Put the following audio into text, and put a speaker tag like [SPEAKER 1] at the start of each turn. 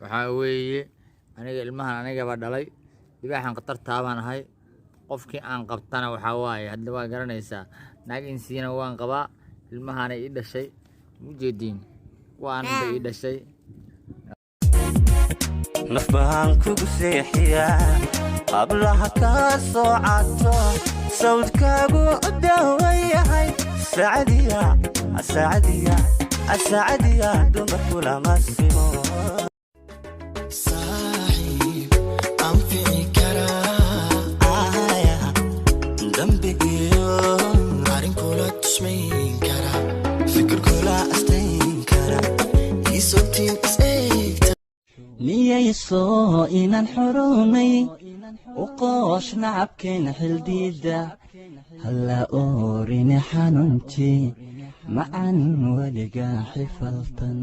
[SPEAKER 1] وحاوي أنا المهن أنا جاب دلي دباحن قطر تابان هاي qofkii aan qabtana waxa waaye hadda waa garanaysaa naag insiina waan qabaa ilmahana ii dhashay mujeedin waan bay dhashay
[SPEAKER 2] nafbaan kugu seexiyaa qablaha ka soo cadto sawdkaagu dawayahay saacadiya dumarku lama simo
[SPEAKER 3] niyayso inaan xurumay u qoosh nacabkeen xildiida halla oorine xanuuntii macan weliga xifaltan